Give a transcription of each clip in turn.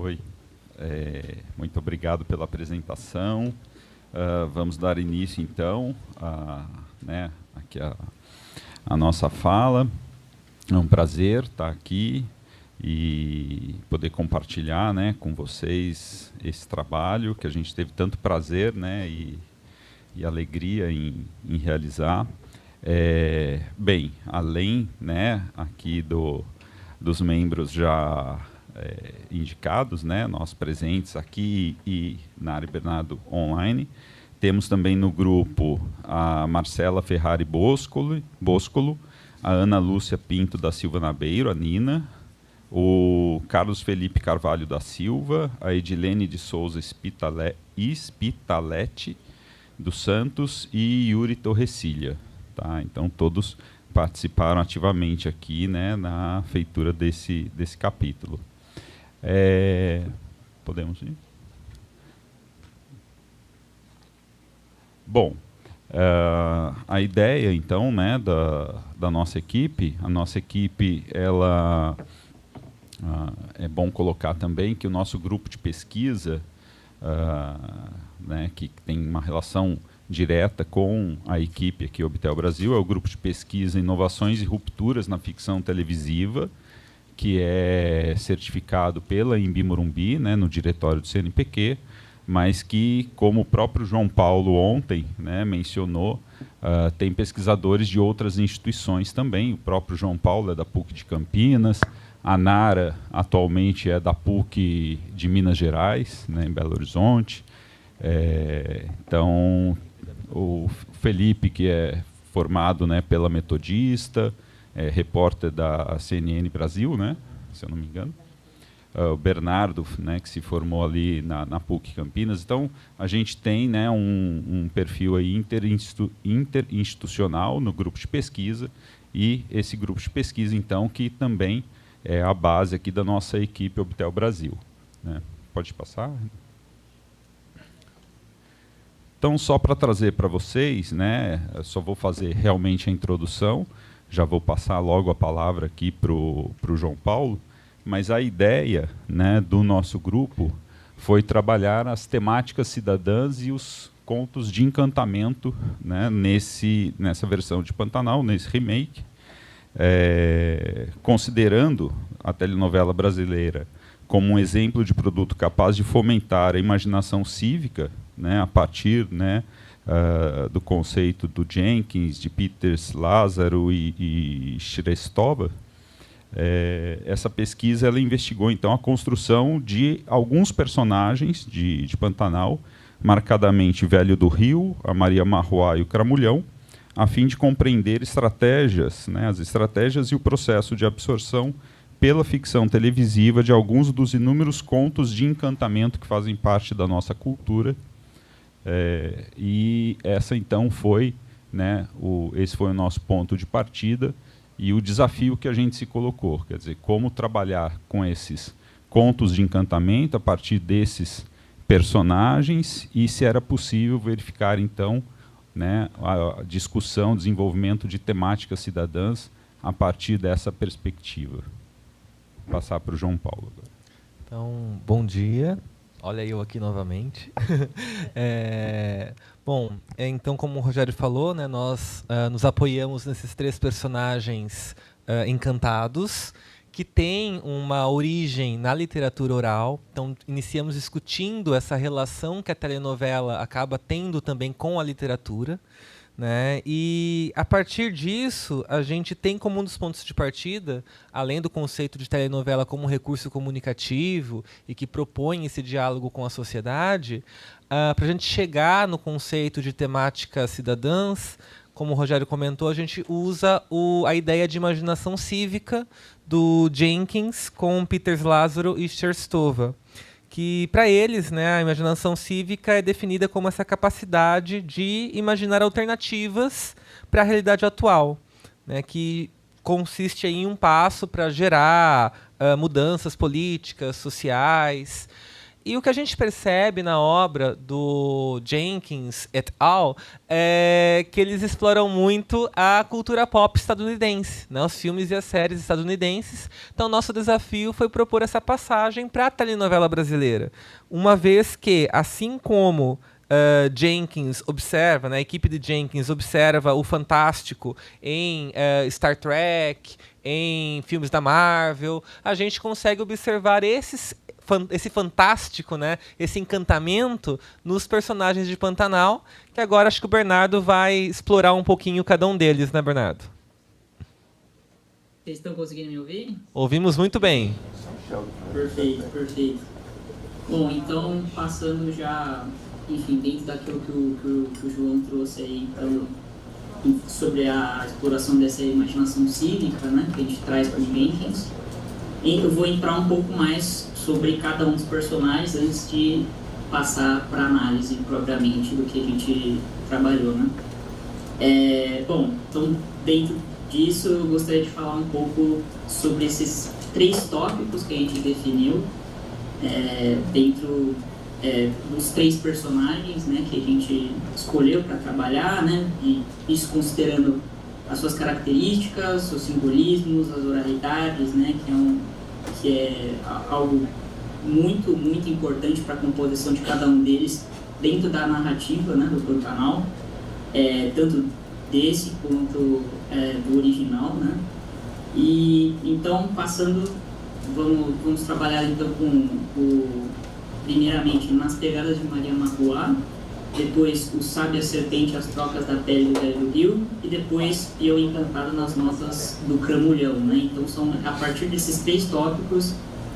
Oi. Muito obrigado pela apresentação. Vamos dar início, então, aqui a nossa fala. É um prazer estar aqui e poder compartilhar, né, com vocês esse trabalho que a gente teve tanto prazer, né, e alegria em realizar. Bem, além, né, aqui dos membros já indicados, né, nós presentes aqui e na área Bernardo online, temos também no grupo a Marcela Ferrari Boscolo, a Ana Lúcia Pinto da Silva Nabeiro, a Nina, o Carlos Felipe Carvalho da Silva, a Edilene de Souza Spitaletti dos Santos e Yuri Torrecilha. Tá? Então, todos participaram ativamente aqui, né, na feitura desse capítulo. Podemos ir? Bom, a ideia, então, né, da nossa equipe, ela é bom colocar também que o nosso grupo de pesquisa, né, que tem uma relação direta com a equipe aqui, Obtel Brasil, é o grupo de pesquisa Inovações e Rupturas na Ficção Televisiva, que é certificado pela Embi Morumbi, né, no diretório do CNPq, mas que, como o próprio João Paulo ontem, né, mencionou, tem pesquisadores de outras instituições também. O próprio João Paulo é da PUC de Campinas, a Nara atualmente é da PUC de Minas Gerais, né, em Belo Horizonte. Então, o Felipe, que é formado, né, pela Metodista, repórter da CNN Brasil, né, se eu não me engano. O Bernardo, né, que se formou ali na PUC Campinas. Então, a gente tem, né, um perfil aí interinstitucional no grupo de pesquisa, e esse grupo de pesquisa, então, que também é a base aqui da nossa equipe Obtel Brasil. Né. Pode passar? Então, só para trazer para vocês, né, eu só vou fazer realmente a introdução, já vou passar logo a palavra aqui para o João Paulo, mas a ideia, né, do nosso grupo foi trabalhar as temáticas cidadãs e os contos de encantamento, né, nessa versão de Pantanal, nesse remake, considerando a telenovela brasileira como um exemplo de produto capaz de fomentar a imaginação cívica, né, a partir, né, do conceito do Jenkins, de Peter Lázaro e Shrestova. Essa pesquisa ela investigou então a construção de alguns personagens de Pantanal, marcadamente Velho do Rio, a Maria Marroá e o Cramulhão, a fim de compreender estratégias, né, as estratégias e o processo de absorção pela ficção televisiva de alguns dos inúmeros contos de encantamento que fazem parte da nossa cultura. E essa então foi, né, esse foi o nosso ponto de partida e o desafio que a gente se colocou, quer dizer, como trabalhar com esses contos de encantamento a partir desses personagens e se era possível verificar então, né, a discussão, desenvolvimento de temáticas cidadãs a partir dessa perspectiva. Vou passar para o João Paulo agora. Então, bom dia. Olha eu aqui novamente. Bom, então, como o Rogério falou, né, nós nos apoiamos nesses três personagens encantados, que têm uma origem na literatura oral. Então, iniciamos discutindo essa relação que a telenovela acaba tendo também com a literatura. Né? E, a partir disso, a gente tem como um dos pontos de partida, além do conceito de telenovela como um recurso comunicativo e que propõe esse diálogo com a sociedade, para a gente chegar no conceito de temáticas cidadãs, como o Rogério comentou, a gente usa a ideia de imaginação cívica do Jenkins com Peter Lázaro e Shrestova, que, para eles, né, a imaginação cívica é definida como essa capacidade de imaginar alternativas para a realidade atual, né, que consiste em um passo para gerar mudanças políticas, sociais. E o que a gente percebe na obra do Jenkins et al. É que eles exploram muito a cultura pop estadunidense, né? Os filmes e as séries estadunidenses. Então, nosso desafio foi propor essa passagem para a telenovela brasileira. Uma vez que, assim como Jenkins observa, né, a equipe de Jenkins observa o fantástico em Star Trek, em filmes da Marvel, a gente consegue observar esse fantástico, né, esse encantamento nos personagens de Pantanal, que agora acho que o Bernardo vai explorar um pouquinho cada um deles, né, Bernardo? Vocês estão conseguindo me ouvir? Ouvimos muito bem. Perfeito, perfeito. Bom, então, passando já, enfim, dentro daquilo que o João trouxe aí, então, sobre a exploração dessa imaginação cívica, né, que a gente traz para o Jenkins, eu vou entrar um pouco mais sobre cada um dos personagens antes de passar para análise propriamente do que a gente trabalhou, né? Bom, então, dentro disso, eu gostaria de falar um pouco sobre esses 3 tópicos que a gente definiu dentro dos 3 personagens, né, que a gente escolheu para trabalhar, né, e isso considerando as suas características, seus simbolismos, as oralidades, né, que é algo muito, muito importante para a composição de cada um deles dentro da narrativa, né, do Pantanal, tanto desse quanto do original, né. E então, passando, vamos trabalhar então primeiramente nas pegadas de Maria Marruá, depois o Sábio e a Serpente, as trocas da pele do velho do rio, e depois Eu Encantado nas notas do Cramulhão, né? Então, a partir desses 3 tópicos,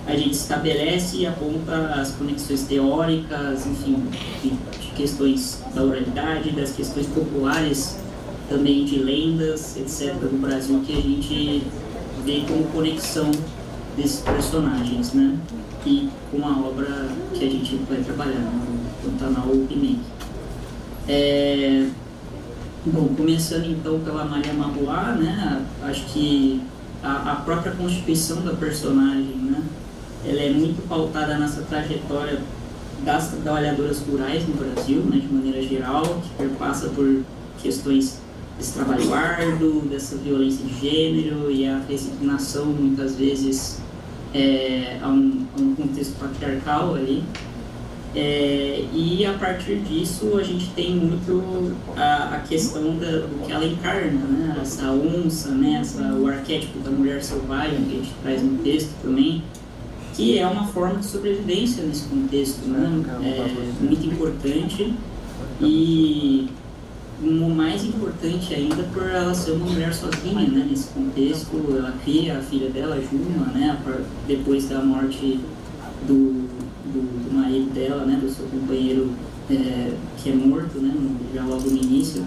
a gente estabelece e aponta as conexões teóricas, enfim, de questões da oralidade, das questões populares, também de lendas, etc., do Brasil, que a gente vê como conexão desses personagens, né? E com a obra que a gente vai trabalhar, no Pantanal Remake. Bom, começando então pela Maria Marruá, né? Acho que a própria constituição da personagem, né? Ela é muito pautada nessa trajetória das trabalhadoras rurais no Brasil, né? De maneira geral, que perpassa por questões desse trabalho árduo, dessa violência de gênero e a resignação, muitas vezes, a um contexto patriarcal ali. E a partir disso a gente tem muito a questão do que ela encarna, né? Essa onça, né? O arquétipo da mulher selvagem que a gente traz no texto também, que é uma forma de sobrevivência nesse contexto, né? Muito importante e o mais importante ainda por ela ser uma mulher sozinha, né? Nesse contexto, ela cria a filha dela, Juma, né? Depois da morte do marido dela, né? Do seu companheiro que é morto, né? Já logo no início.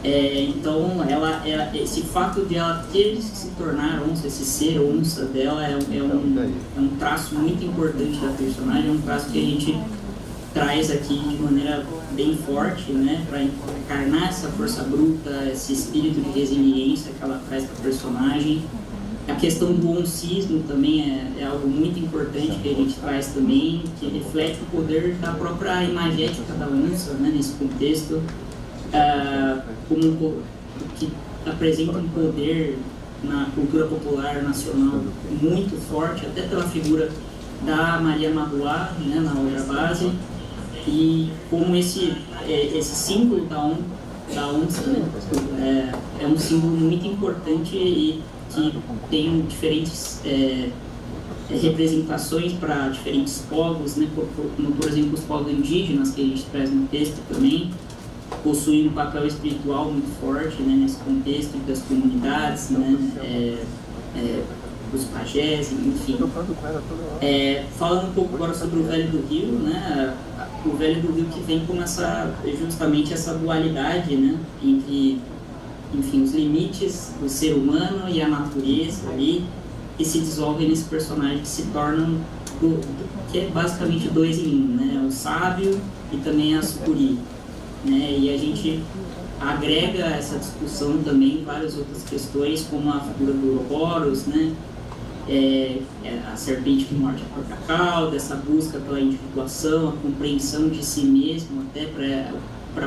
Então, esse fato de ela ter que se tornar onça, esse ser onça dela é um traço muito importante da personagem, é um traço que a gente traz aqui de maneira bem forte, né, para encarnar essa força bruta, esse espírito de resiliência que ela traz para a personagem. A questão do oncismo também é algo muito importante que a gente traz também, que reflete o poder da própria imagética da onça, né, nesse contexto, que apresenta um poder na cultura popular nacional muito forte, até pela figura da Maria Marruá, né, na obra base, e como esse símbolo da onça, né, é um símbolo muito importante e que tem diferentes representações para diferentes povos, né, como por exemplo os povos indígenas que a gente traz no texto também, possuem um papel espiritual muito forte, né, nesse contexto das comunidades, né, os pajés, enfim. Falando um pouco agora sobre o Velho do Rio, né, o Velho do Rio que vem com justamente essa dualidade, né, entre, enfim, os limites do ser humano e a natureza ali, que se dissolvem nesse personagem que se tornam, que é basicamente 2 em 1, né, o sábio e também a sucuri, né, e a gente agrega essa discussão também várias outras questões, como a figura do Ouroboros, né, a serpente que morde a própria cauda, essa busca pela individuação, a compreensão de si mesmo, até para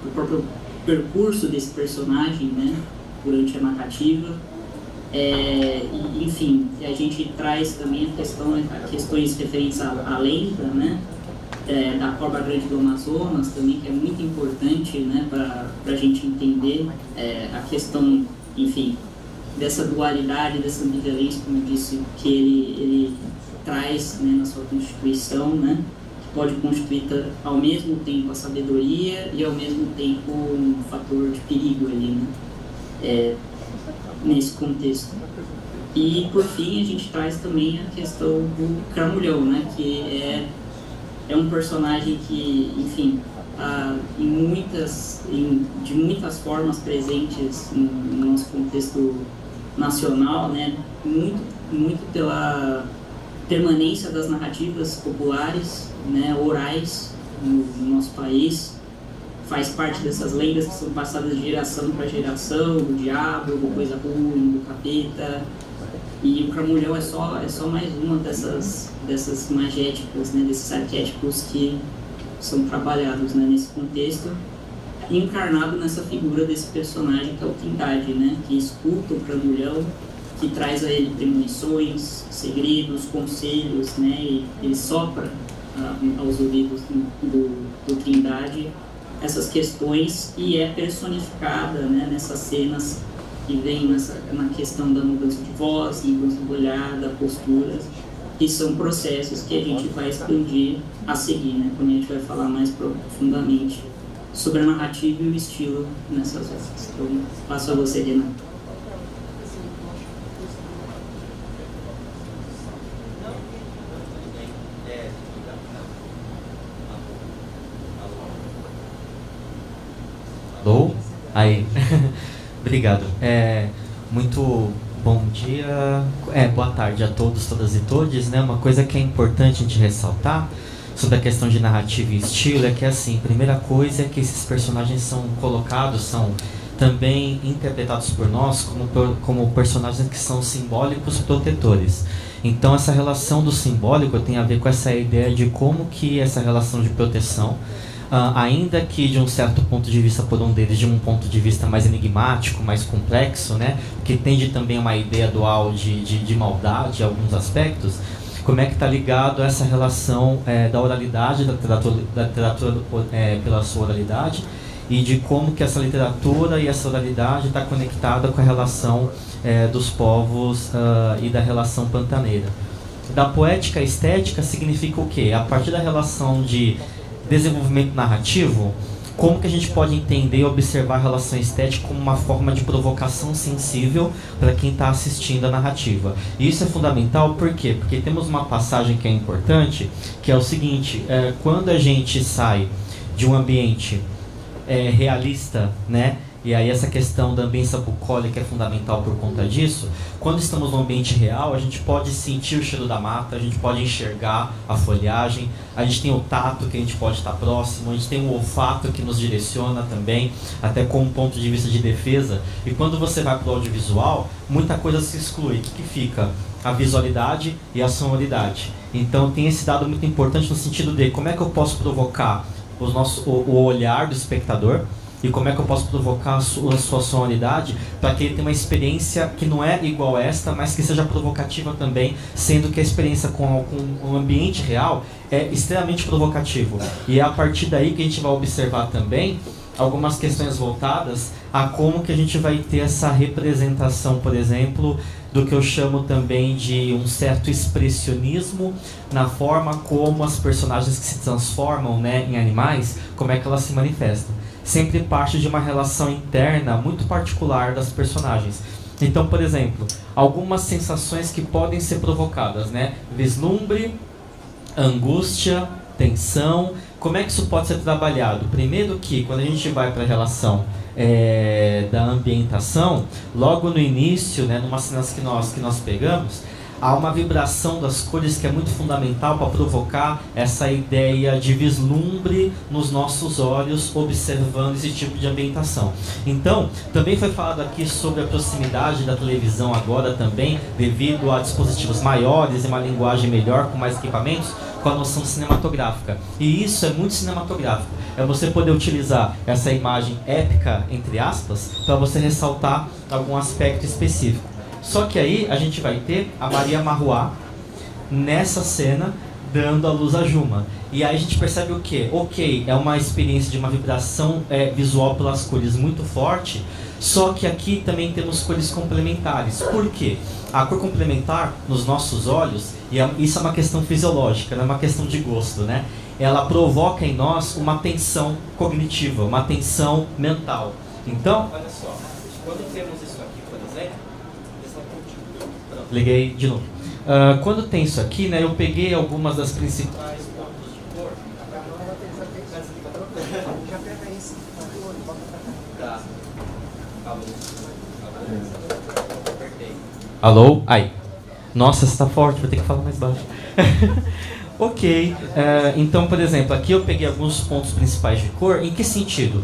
o próprio percurso desse personagem, né, durante a narrativa. Enfim, a gente traz também questões referentes à lenda, né, da cobra grande do Amazonas também, que é muito importante, né, para a gente entender a questão, enfim, dessa dualidade, dessa ambivalência, como eu disse, que ele traz, né, na sua constituição, né, que pode constituir ao mesmo tempo a sabedoria e ao mesmo tempo um fator de perigo ali, né, nesse contexto. E por fim a gente traz também a questão do Cramulhão, né, que é um personagem que, enfim, de muitas formas presentes no nosso contexto nacional, né, muito pela permanência das narrativas populares, né, orais no nosso país. Faz parte dessas lendas que são passadas de geração para geração, do diabo, do coisa ruim, do capeta. E o Cramulhão é só mais uma dessas magéticas, né, desses arquétipos que são trabalhados, né, nesse contexto, encarnado nessa figura desse personagem que é o Trindade, né, que escuta o Cramulhão, que traz a ele premonições, segredos, conselhos, né, e ele sopra aos ouvidos do Trindade essas questões e é personificada, né, nessas cenas que vem na questão da mudança de voz, mudança do olhar, da postura, que são processos que a gente vai expandir a seguir, né, quando a gente vai falar mais profundamente sobre a narrativa e o estilo nessas obras. Então, passo a você, Renato. Alô? Aí. Obrigado. Muito bom dia, boa tarde a todos, todas e todes, né? Uma coisa que é importante a gente ressaltar sobre a questão de narrativa e estilo é que, assim, primeira coisa é que esses personagens são também interpretados por nós como personagens que são simbólicos protetores. Então essa relação do simbólico tem a ver com essa ideia de como que essa relação de proteção, ainda que de um certo ponto de vista por um deles, de um ponto de vista mais enigmático, mais complexo, né, que tende também a uma ideia dual de maldade em alguns aspectos, como é que está ligado a essa relação da oralidade, da literatura pela sua oralidade, e de como que essa literatura e essa oralidade está conectada com a relação dos povos e da relação pantaneira. Da poética estética significa o quê? A partir da relação de desenvolvimento narrativo, como que a gente pode entender e observar a relação estética como uma forma de provocação sensível para quem está assistindo a narrativa. E isso é fundamental, por quê? Porque temos uma passagem que é importante, que é o seguinte, quando a gente sai de um ambiente realista, né? E aí essa questão da ambiência bucólica é fundamental por conta disso. Quando estamos no ambiente real, a gente pode sentir o cheiro da mata, a gente pode enxergar a folhagem, a gente tem o tato que a gente pode estar próximo, a gente tem o olfato que nos direciona também, até como ponto de vista de defesa. E quando você vai para o audiovisual, muita coisa se exclui. O que fica? A visualidade e a sonoridade. Então tem esse dado muito importante no sentido de como é que eu posso provocar o olhar do espectador, e como é que eu posso provocar a sua sonoridade para que ele tenha uma experiência que não é igual a esta, mas que seja provocativa também, sendo que a experiência com o ambiente real é extremamente provocativo. E é a partir daí que a gente vai observar também algumas questões voltadas a como que a gente vai ter essa representação, por exemplo, do que eu chamo também de um certo expressionismo na forma como as personagens que se transformam, né, em animais, como é que elas se manifestam. Sempre parte de uma relação interna muito particular das personagens. Então, por exemplo, algumas sensações que podem ser provocadas, né? Vislumbre, angústia, tensão. Como é que isso pode ser trabalhado? Primeiro que, quando a gente vai para a relação da ambientação, logo no início, né, numas cenas que nós pegamos, há uma vibração das cores que é muito fundamental para provocar essa ideia de vislumbre nos nossos olhos, observando esse tipo de ambientação. Então, também foi falado aqui sobre a proximidade da televisão agora também, devido a dispositivos maiores e uma linguagem melhor, com mais equipamentos, com a noção cinematográfica. E isso é muito cinematográfico. É você poder utilizar essa imagem épica, entre aspas, para você ressaltar algum aspecto específico. Só que aí a gente vai ter a Maria Marruá nessa cena dando a luz a Juma. E aí a gente percebe o quê? Ok, é uma experiência de uma vibração visual pelas cores muito forte, só que aqui também temos cores complementares. Por quê? A cor complementar nos nossos olhos, e isso é uma questão fisiológica, não é uma questão de gosto, né? Ela provoca em nós uma tensão cognitiva, uma tensão mental. Então, olha só, quando temos isso aqui, por exemplo, liguei de novo. Quando tem isso aqui, né, eu peguei algumas das principais pontos de cor. Tá. Alô? Aí. Nossa, você está forte, vou ter que falar mais baixo. Ok. Então, por exemplo, aqui eu peguei alguns pontos principais de cor. Em que sentido?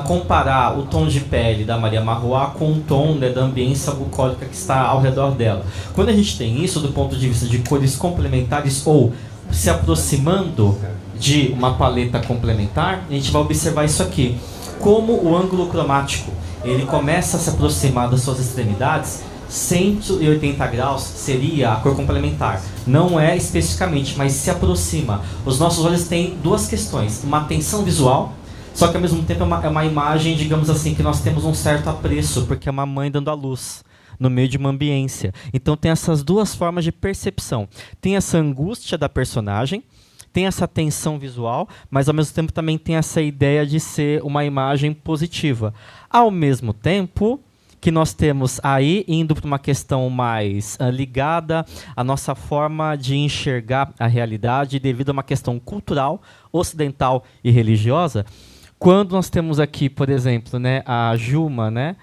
Comparar o tom de pele da Maria Marruá com o tom, né, da ambiência bucólica que está ao redor dela. Quando a gente tem isso do ponto de vista de cores complementares ou se aproximando de uma paleta complementar, a gente vai observar isso aqui. Como o ângulo cromático ele começa a se aproximar das suas extremidades, 180 graus seria a cor complementar. Não é especificamente, mas se aproxima. Os nossos olhos têm duas questões. Uma tensão visual, só que ao mesmo tempo é uma imagem, digamos assim, que nós temos um certo apreço, porque é uma mãe dando à luz no meio de uma ambiência. Então tem essas duas formas de percepção. Tem essa angústia da personagem, tem essa tensão visual, mas ao mesmo tempo também tem essa ideia de ser uma imagem positiva. Ao mesmo tempo que nós temos aí, indo para uma questão mais ligada à nossa forma de enxergar a realidade devido a uma questão cultural, ocidental e religiosa, quando nós temos aqui, por exemplo, né, a Juma, né,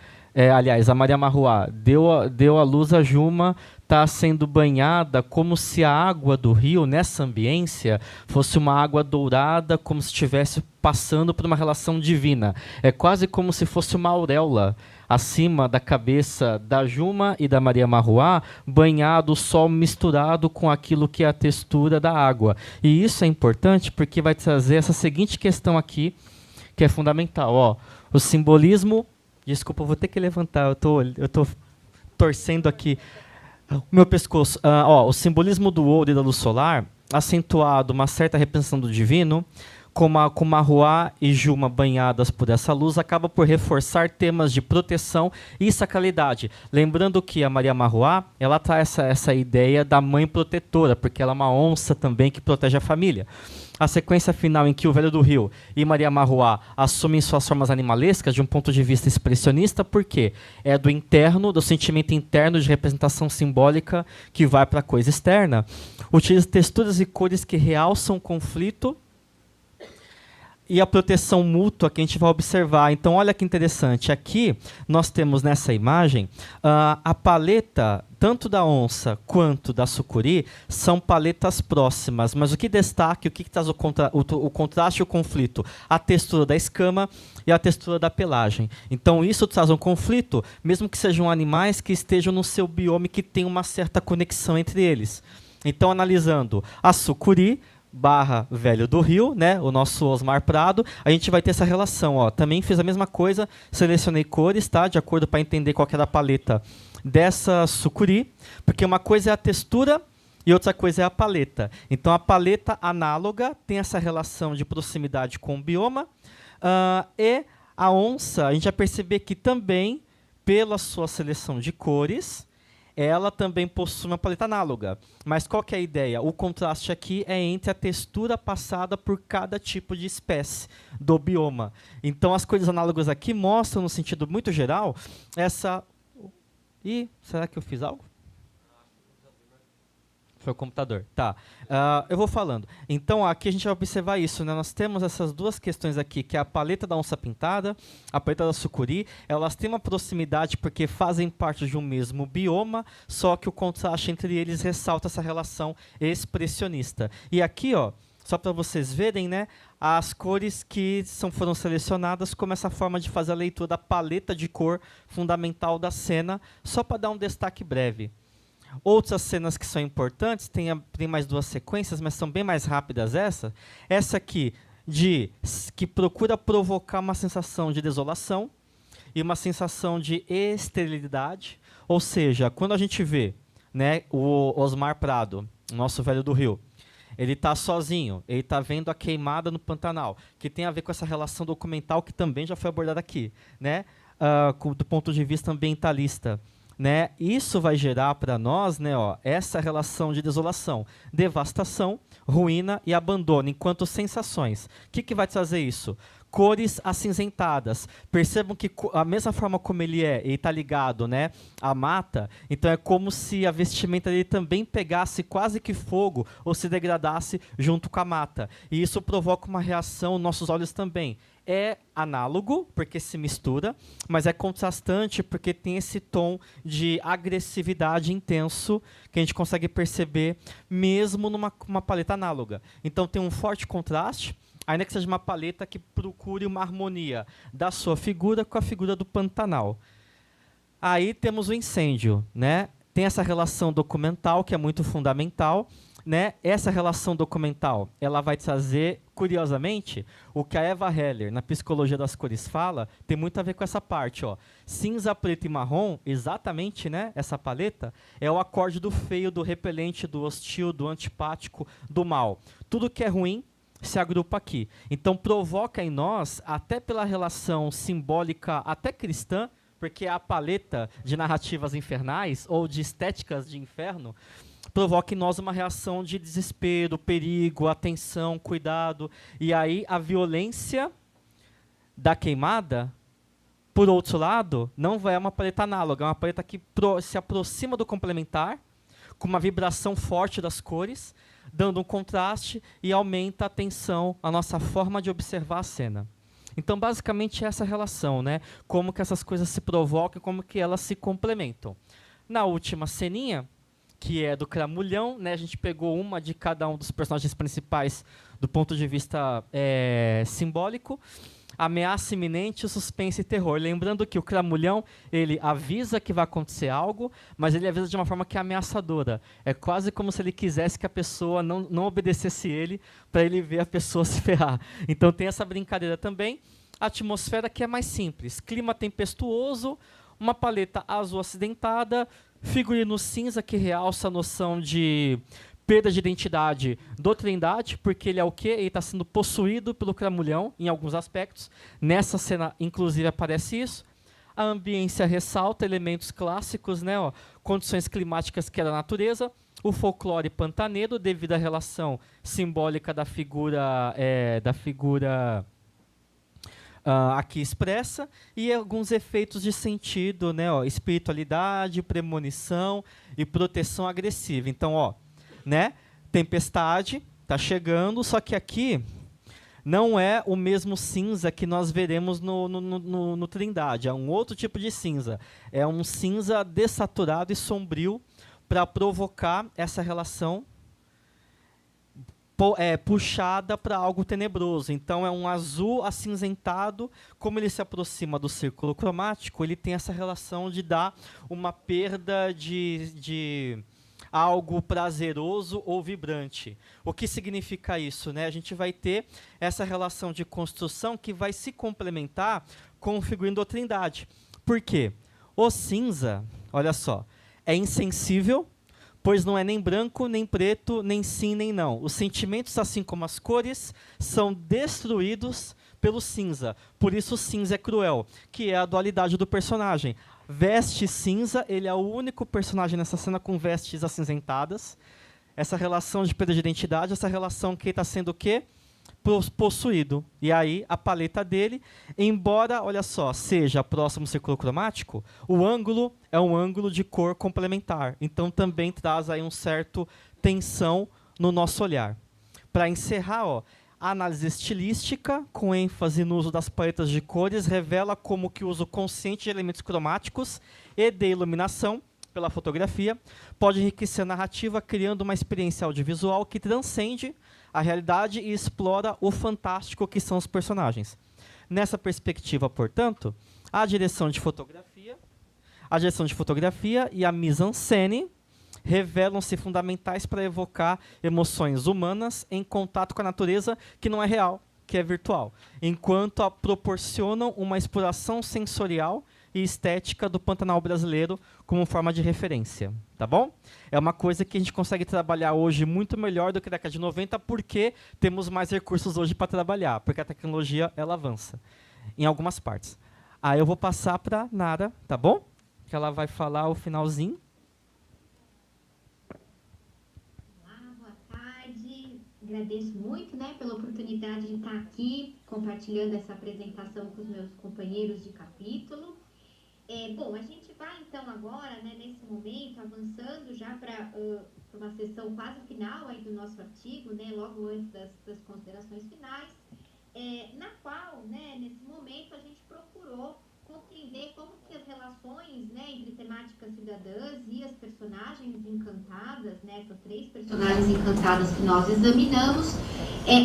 aliás, a Maria Marruá deu a luz a Juma, está sendo banhada como se a água do rio, nessa ambiência, fosse uma água dourada, como se estivesse passando por uma relação divina. É quase como se fosse uma auréola acima da cabeça da Juma e da Maria Marruá, banhado o sol misturado com aquilo que é a textura da água. E isso é importante porque vai trazer essa seguinte questão aqui, que é fundamental. Ó, o simbolismo... Desculpa, eu vou ter que levantar, eu tô torcendo aqui o meu pescoço. O simbolismo do ouro e da luz solar, acentuado uma certa representação do divino, com Marruá e Juma banhadas por essa luz, acaba por reforçar temas de proteção e sacralidade. Lembrando que a Maria Marruá, ela traz essa ideia da mãe protetora, porque ela é uma onça também que protege a família. A sequência final em que o Velho do Rio e Maria Marruá assumem suas formas animalescas de um ponto de vista expressionista, porque é do interno, do sentimento interno de representação simbólica que vai para a coisa externa. Utiliza texturas e cores que realçam o conflito e a proteção mútua que a gente vai observar. Então, olha que interessante. Aqui, nós temos nessa imagem, a paleta, tanto da onça quanto da sucuri, são paletas próximas. Mas o que destaca, o que traz o contraste e o conflito? A textura da escama e a textura da pelagem. Então, isso traz um conflito, mesmo que sejam animais que estejam no seu biome, que tem uma certa conexão entre eles. Então, analisando a sucuri, / Velho do Rio, né, o nosso Osmar Prado, a gente vai ter essa relação. Ó. Também fiz a mesma coisa, selecionei cores, tá, de acordo para entender qual que era a paleta dessa sucuri, porque uma coisa é a textura e outra coisa é a paleta. Então, a paleta análoga tem essa relação de proximidade com o bioma, e a onça, a gente vai perceber que também, pela sua seleção de cores, ela também possui uma paleta análoga. Mas qual que é a ideia? O contraste aqui é entre a textura passada por cada tipo de espécie do bioma. Então, as cores análogas aqui mostram, no sentido muito geral, essa... Ih, será que eu fiz algo? Foi o computador. Tá. Eu vou falando. Então, aqui a gente vai observar isso, né? Nós temos essas duas questões aqui, que é a paleta da onça pintada, a paleta da sucuri. Elas têm uma proximidade porque fazem parte de um mesmo bioma, só que o contraste entre eles ressalta essa relação expressionista. E aqui, ó, só para vocês verem, né, as cores que foram selecionadas como essa forma de fazer a leitura da paleta de cor fundamental da cena, só para dar um destaque breve. Outras cenas que são importantes, tem mais duas sequências, mas são bem mais rápidas essa. Essa aqui, que procura provocar uma sensação de desolação e uma sensação de esterilidade. Ou seja, quando a gente vê, né, o Osmar Prado, nosso velho do Rio, ele está sozinho, ele está vendo a queimada no Pantanal, que tem a ver com essa relação documental que também já foi abordada aqui, né, do ponto de vista ambientalista. Né? Isso vai gerar para nós, né, ó, essa relação de desolação, devastação, ruína e abandono enquanto sensações. O que vai trazer isso? Cores acinzentadas. Percebam que a mesma forma como ele está ligado, né, à mata, então é como se a vestimenta dele também pegasse quase que fogo ou se degradasse junto com a mata. E isso provoca uma reação nos nossos olhos também. É análogo, porque se mistura, mas é contrastante porque tem esse tom de agressividade intenso que a gente consegue perceber mesmo numa paleta análoga. Então tem um forte contraste, ainda que seja uma paleta que procure uma harmonia da sua figura com a figura do Pantanal. Aí temos o incêndio, né? Tem essa relação documental que é muito fundamental, né? Essa relação documental, ela vai trazer, curiosamente, o que a Eva Heller, na Psicologia das Cores, fala, tem muito a ver com essa parte, ó. Cinza, preto e marrom, exatamente, né? Essa paleta é o acorde do feio, do repelente, do hostil, do antipático, do mal. Tudo que é ruim se agrupa aqui. Então provoca em nós, até pela relação simbólica, até cristã, porque é a paleta de narrativas infernais ou de estéticas de inferno, provoca em nós uma reação de desespero, perigo, atenção, cuidado. E aí a violência da queimada, por outro lado, não é uma paleta análoga, é uma paleta que se aproxima do complementar, com uma vibração forte das cores, dando um contraste e aumenta a atenção, a nossa forma de observar a cena. Então, basicamente, essa relação, né? Como que essas coisas se provocam, como que elas se complementam. Na última ceninha, que é do Cramulhão, né? A gente pegou uma de cada um dos personagens principais do ponto de vista simbólico. Ameaça iminente, suspense e terror. Lembrando que o Cramulhão, ele avisa que vai acontecer algo, mas ele avisa de uma forma que é ameaçadora. É quase como se ele quisesse que a pessoa não obedecesse ele, para ele ver a pessoa se ferrar. Então tem essa brincadeira também. A atmosfera que é mais simples. Clima tempestuoso, uma paleta azul acidentada, figurino cinza que realça a noção de perda de identidade do Trindade, porque ele é o quê? Ele está sendo possuído pelo Cramulhão em alguns aspectos. Nessa cena, inclusive, aparece isso. A ambiência ressalta elementos clássicos, né? Ó, condições climáticas que é da natureza. O folclore pantaneiro, devido à relação simbólica da figura aqui expressa, e alguns efeitos de sentido, né? Ó, espiritualidade, premonição e proteção agressiva. Então, ó, né? Tempestade está chegando, só que aqui não é o mesmo cinza que nós veremos no Trindade. É um outro tipo de cinza. É um cinza dessaturado e sombrio para provocar essa relação puxada para algo tenebroso. Então é um azul acinzentado. Como ele se aproxima do círculo cromático, ele tem essa relação de dar uma perda de algo prazeroso ou vibrante. O que significa isso, né? A gente vai ter essa relação de construção que vai se complementar com o figurino da Trindade. Por quê? O cinza, olha só, é insensível, pois não é nem branco, nem preto, nem sim, nem não. Os sentimentos, assim como as cores, são destruídos pelo cinza. Por isso o cinza é cruel, que é a dualidade do personagem. Veste cinza, ele é o único personagem nessa cena com vestes acinzentadas. Essa relação de perda de identidade, essa relação que ele está sendo o quê? Possuído. E aí, a paleta dele, embora, olha só, seja próximo ao círculo cromático, o ângulo é um ângulo de cor complementar. Então, também traz aí um certo tensão no nosso olhar. Para encerrar, ó, a análise estilística, com ênfase no uso das paletas de cores, revela como que o uso consciente de elementos cromáticos e de iluminação pela fotografia pode enriquecer a narrativa, criando uma experiência audiovisual que transcende a realidade e explora o fantástico que são os personagens. Nessa perspectiva, portanto, a direção de fotografia e a mise-en-scène revelam-se fundamentais para evocar emoções humanas em contato com a natureza que não é real, que é virtual, enquanto proporcionam uma exploração sensorial e estética do Pantanal brasileiro como forma de referência, tá bom? É uma coisa que a gente consegue trabalhar hoje muito melhor do que na década de 90, porque temos mais recursos hoje para trabalhar, porque a tecnologia ela avança em algumas partes. Aí eu vou passar para Nara, tá bom? Que ela vai falar o finalzinho. Agradeço muito, né, pela oportunidade de estar aqui compartilhando essa apresentação com os meus companheiros de capítulo. Bom, a gente vai então agora, né, nesse momento, avançando já para uma sessão quase final aí do nosso artigo, né, logo antes das considerações finais, na qual, né, nesse momento, a gente procurou compreender como que as relações, né, entre temáticas cidadãs e as personagens encantadas, né, essas 3 personagens encantadas que nós examinamos,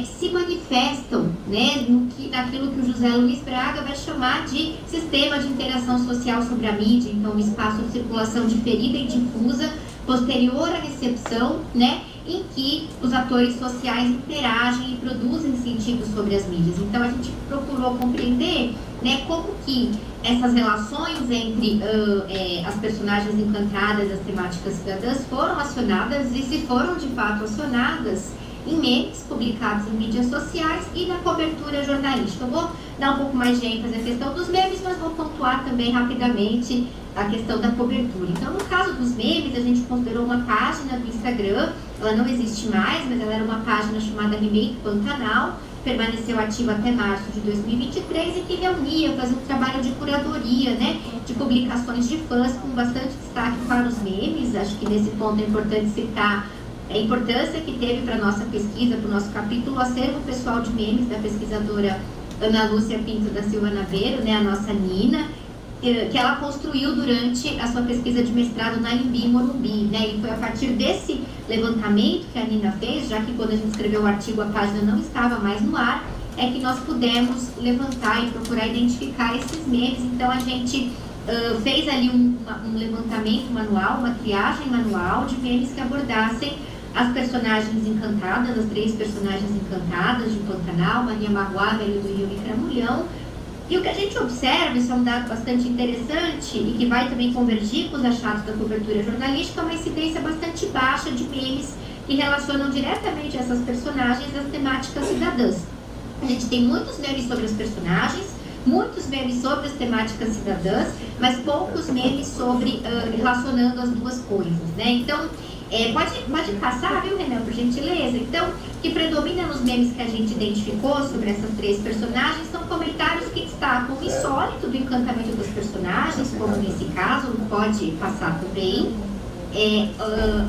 se manifestam, né, naquilo que o José Luiz Braga vai chamar de sistema de interação social sobre a mídia, então um espaço de circulação diferida e difusa, posterior à recepção, né, em que os atores sociais interagem e produzem sentido sobre as mídias. Então a gente procurou compreender, né, como que essas relações entre as personagens encantadas e as temáticas cidadãs foram acionadas e se foram de fato acionadas em memes publicados em mídias sociais e na cobertura jornalística. Eu vou dar um pouco mais de ênfase à questão dos memes, mas vou pontuar também rapidamente a questão da cobertura. Então, no caso dos memes, a gente considerou uma página do Instagram, ela não existe mais, mas ela era uma página chamada Remake Pantanal, permaneceu ativa até março de 2023 e que reunia, fazia um trabalho de curadoria, né, de publicações de fãs com bastante destaque para os memes. Acho que nesse ponto é importante citar a importância que teve para a nossa pesquisa, para o nosso capítulo, o acervo pessoal de memes da pesquisadora Ana Lúcia Pinto da Silva Naveiro, né, a nossa Nina, que ela construiu durante a sua pesquisa de mestrado na Imbi, Morumbi, né, e foi a partir desse levantamento que a Nina fez, já que quando a gente escreveu o artigo a página não estava mais no ar, é que nós pudemos levantar e procurar identificar esses memes. Então a gente fez ali um levantamento manual, uma triagem manual de memes que abordassem as personagens encantadas, as 3 personagens encantadas de Pantanal, Maria Marruá, Velho do Rio e Cramulhão. E o que a gente observa, isso é um dado bastante interessante e que vai também convergir com os achados da cobertura jornalística, é uma incidência bastante baixa de memes que relacionam diretamente essas personagens às temáticas cidadãs. A gente tem muitos memes sobre as personagens, muitos memes sobre as temáticas cidadãs, mas poucos memes sobre relacionando as duas coisas, né? Então, pode passar, viu, Renan, por gentileza? Então, o que predomina nos memes que a gente identificou sobre essas 3 personagens são comentários que destacam o insólito do encantamento dos personagens, como nesse caso, pode passar também.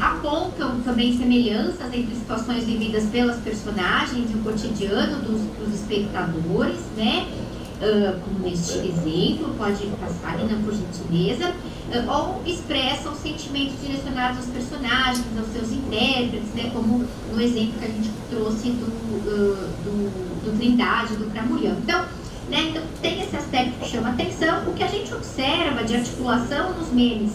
Apontam também semelhanças entre situações vividas pelas personagens e o cotidiano dos espectadores, né? Como neste exemplo, pode passar, Nina, por gentileza, ou expressam sentimentos direcionados aos personagens, aos seus intérpretes, né, como no exemplo que a gente trouxe do Trindade, do Cramulhão. Então, né, então, tem esse aspecto que chama atenção. O que a gente observa de articulação nos memes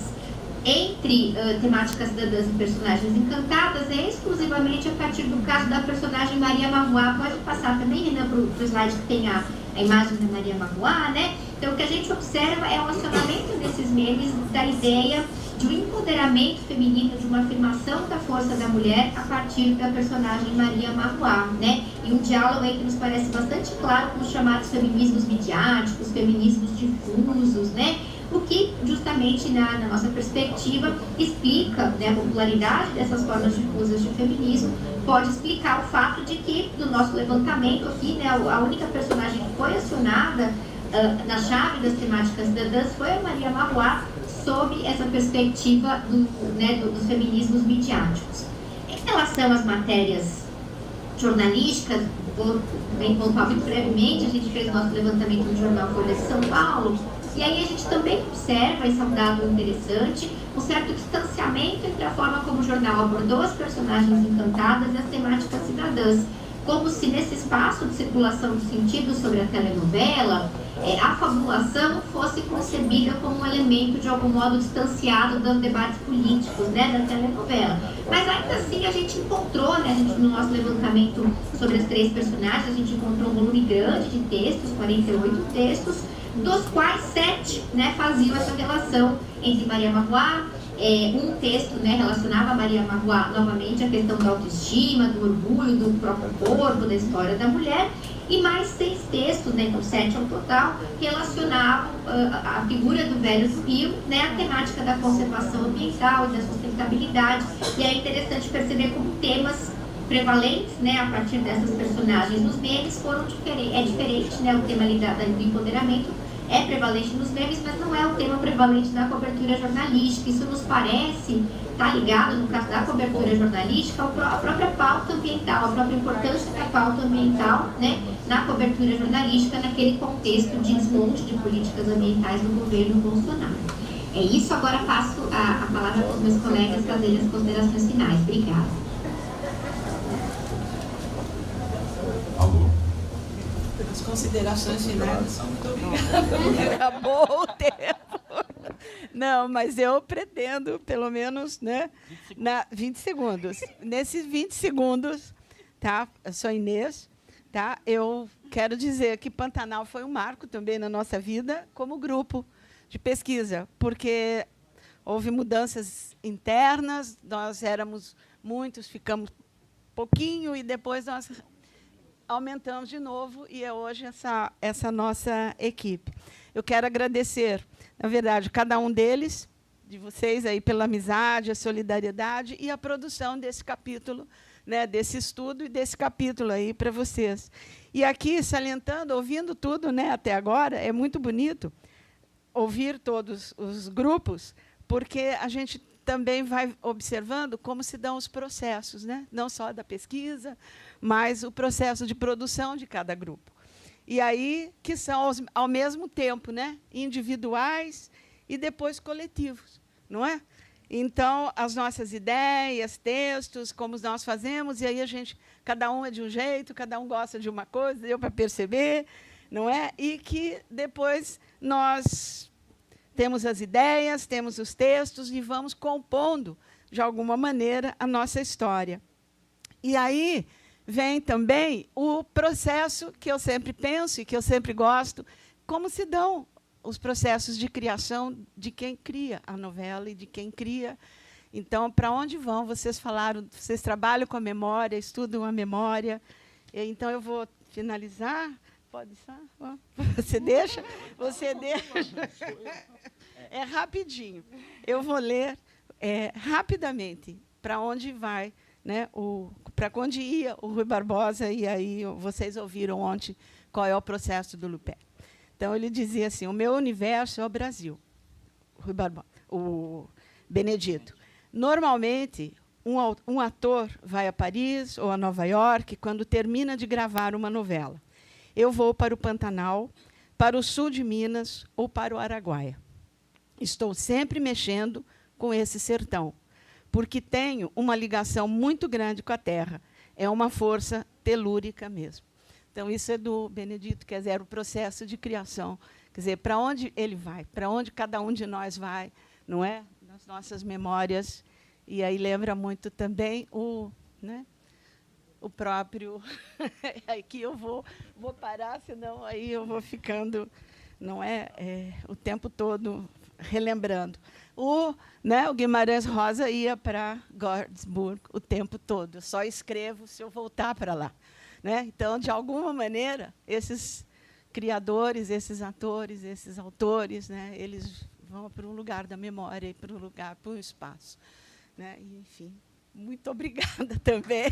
entre temáticas cidadãs e personagens encantadas é exclusivamente a partir do caso da personagem Maria Marruá. Pode passar também, Renan, para o slide que tem a imagem da Maria Marruá, né? Então, o que a gente observa é o acionamento desses memes da ideia de um empoderamento feminino, de uma afirmação da força da mulher a partir da personagem Maria Marruá, né? E um diálogo aí que nos parece bastante claro com os chamados feminismos midiáticos, feminismos difusos, né? O que, justamente na nossa perspectiva, explica, né, a popularidade dessas formas difusas de feminismo, pode explicar o fato de que, no nosso levantamento aqui, né, a única personagem que foi acionada na chave das temáticas cidadãs foi a Maria Marruá, sob essa perspectiva dos feminismos midiáticos. relação às matérias jornalísticas, vou bem pontuar muito brevemente, a gente fez nosso levantamento no jornal Folha de São Paulo, e aí a gente também observa, esse é um dado interessante, um certo distanciamento entre a forma como o jornal abordou as personagens encantadas e as temáticas cidadãs, como se nesse espaço de circulação de sentidos sobre a telenovela, a fabulação fosse concebida como um elemento de algum modo distanciado dos debates políticos, né, da telenovela. Mas ainda assim a gente encontrou, né, no nosso levantamento sobre as 3 personagens, a gente encontrou um volume grande de textos, 48 textos, dos quais 7, né, faziam essa relação entre Maria Marroá. Um texto, né, relacionava a Maria Marroá novamente a questão da autoestima, do orgulho, do próprio corpo, da história da mulher, e mais 6 textos, né, então 7 ao total, relacionavam a figura do velho do Rio, né, a temática da conservação ambiental e da sustentabilidade. E é interessante perceber como temas prevalentes, né, a partir dessas personagens nos memes foram diferentes. É diferente, né, o tema ali do empoderamento é prevalente nos memes, mas não é o tema prevalente da cobertura jornalística. Isso nos parece estar ligado, no caso da cobertura jornalística, à própria pauta ambiental, à própria importância da pauta ambiental, né, na cobertura jornalística, naquele contexto de desmonte de políticas ambientais do governo Bolsonaro. É isso, agora passo a palavra para os meus colegas fazerem as considerações finais. Obrigada. As considerações finais são muito obrigada. Acabou o tempo. Não, mas eu pretendo, pelo menos, né, 20 segundos. Nesses 20 segundos, tá? Eu sou Inês, tá? Eu quero dizer que Pantanal foi um marco também na nossa vida como grupo de pesquisa, porque houve mudanças internas, nós éramos muitos, ficamos pouquinho e depois nós aumentamos de novo e é hoje essa nossa equipe. Eu quero agradecer, na verdade, cada um deles, de vocês, aí, pela amizade, a solidariedade e a produção desse capítulo, né, desse estudo e desse capítulo aí para vocês. E aqui, salientando, ouvindo tudo, né, até agora, é muito bonito ouvir todos os grupos, porque a gente também vai observando como se dão os processos, né? Não só da pesquisa, mas o processo de produção de cada grupo. E aí que são, ao mesmo tempo, né, individuais e depois coletivos, não é? Então, as nossas ideias, textos, como nós fazemos, e aí cada um é de um jeito, cada um gosta de uma coisa, deu para perceber, não é? E que depois nós temos as ideias, temos os textos e vamos compondo, de alguma maneira, a nossa história. E aí vem também o processo que eu sempre penso e que eu sempre gosto, como se dão os processos de criação de quem cria a novela e de quem cria. Então, para onde vão? Vocês falaram, vocês trabalham com a memória, estudam a memória. Então, eu vou finalizar. Pode ser? Você deixa? Você deixa? É rapidinho. Eu vou ler rapidamente para onde vai, né, para onde ia o Rui Barbosa, e aí vocês ouviram ontem qual é o processo do Lupé. Então, ele dizia assim, o meu universo é o Brasil. Rui Barbosa, o Benedito. Normalmente, um ator vai a Paris ou a Nova York quando termina de gravar uma novela. Eu vou para o Pantanal, para o sul de Minas ou para o Araguaia. Estou sempre mexendo com esse sertão, porque tenho uma ligação muito grande com a terra. É uma força telúrica mesmo. Então, isso é do Benedito, quer dizer, o processo de criação. Quer dizer, para onde ele vai, para onde cada um de nós vai, não é? Nas nossas memórias. E aí lembra muito também né, o próprio... Aqui eu vou parar, senão aí eu vou ficando, não é, o tempo todo relembrando. O Guimarães Rosa ia para Gothenburg o tempo todo. Eu só escrevo se eu voltar para lá, né? Então, de alguma maneira, esses criadores, esses atores, esses autores, né, eles vão para um lugar da memória e para um lugar, para um espaço, né? E, enfim, muito obrigada também.